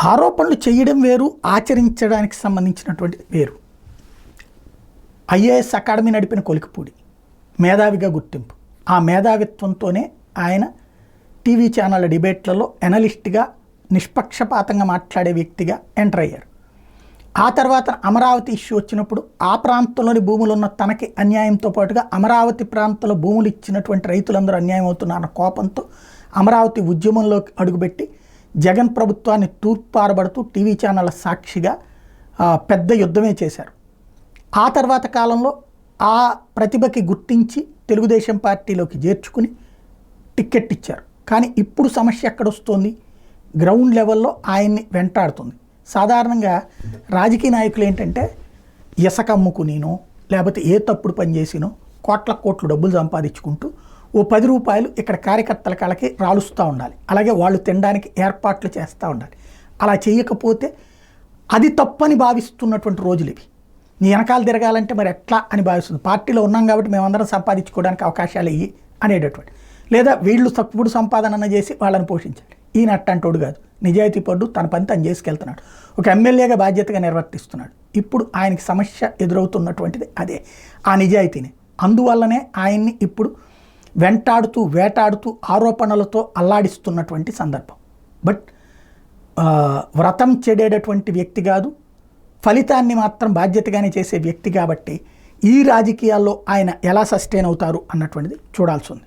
ఆరోపణలు చేయడం వేరు, ఆచరించడానికి సంబంధించినటువంటిది వేరు. ఐఏఎస్ అకాడమీ నడిపిన కొలికిపూడి మేధావిగా గుర్తింపు. ఆ మేధావిత్వంతోనే ఆయన టీవీ ఛానళ్ళ డిబేట్లలో ఎనలిస్ట్గా నిష్పక్షపాతంగా మాట్లాడే వ్యక్తిగా ఎంటర్ అయ్యారు. ఆ తర్వాత అమరావతి ఇష్యూ వచ్చినప్పుడు ఆ ప్రాంతంలోని భూములు ఉన్న తనకి అన్యాయంతో పాటుగా అమరావతి ప్రాంతంలో భూములు ఇచ్చినటువంటి రైతులందరూ అన్యాయం అవుతున్నారన్న కోపంతో అమరావతి ఉద్యమంలోకి అడుగుపెట్టి జగన్ ప్రభుత్వాన్ని తూర్పారబడుతూ టీవీ ఛానళ్ళ సాక్షిగా పెద్ద యుద్ధమే చేశారు. ఆ తర్వాత కాలంలో ఆ ప్రతిభకి గుర్తించి తెలుగుదేశం పార్టీలోకి చేర్చుకుని టిక్కెట్ ఇచ్చారు. కానీ ఇప్పుడు సమస్య ఎక్కడొస్తుంది? గ్రౌండ్ లెవెల్లో ఆయన్ని వెంటాడుతుంది. సాధారణంగా రాజకీయ నాయకులు ఏంటంటే ఇసక అమ్ముకునినో లేకపోతే ఏ తప్పుడు పని చేసినో కోట్ల డబ్బులు సంపాదించుకుంటూ ఓ 10 రూపాయలు ఇక్కడ కార్యకర్తల కళకి రాలుస్తూ ఉండాలి. అలాగే వాళ్ళు తినడానికి ఏర్పాట్లు చేస్తూ ఉండాలి. అలా చేయకపోతే అది తప్పని భావిస్తున్నటువంటి రోజులు ఇవి. నీ వెనకాల తిరగాలంటే మరి ఎట్లా అని భావిస్తుంది. పార్టీలో ఉన్నాం కాబట్టి మేమందరం సంపాదించుకోవడానికి అవకాశాలు ఇవి అనేటటువంటి, లేదా వీళ్ళు తప్పుడు సంపాదన చేసి వాళ్ళని పోషించాలి. ఈయన అట్టంటోడు కాదు, నిజాయితీ పడ్డు, తన పని తను చేసుకెళ్తున్నాడు. ఒక ఎమ్మెల్యేగా బాధ్యతగా నిర్వర్తిస్తున్నాడు. ఇప్పుడు ఆయనకి సమస్య ఎదురవుతున్నటువంటిది అదే, ఆ నిజాయితీనే. అందువల్లనే ఆయన్ని ఇప్పుడు వెంటాడుతూ వేటాడుతూ ఆరోపణలతో అల్లాడిస్తున్నటువంటి సందర్భం. బట్ వ్రతం చెడేటటువంటి వ్యక్తి కాదు, ఫలితాన్ని మాత్రం బాధ్యతగానే చేసే వ్యక్తి కాబట్టి ఈ రాజకీయాల్లో ఆయన ఎలా సస్టైన్ అవుతారు అన్నటువంటిది చూడాల్సి ఉంది.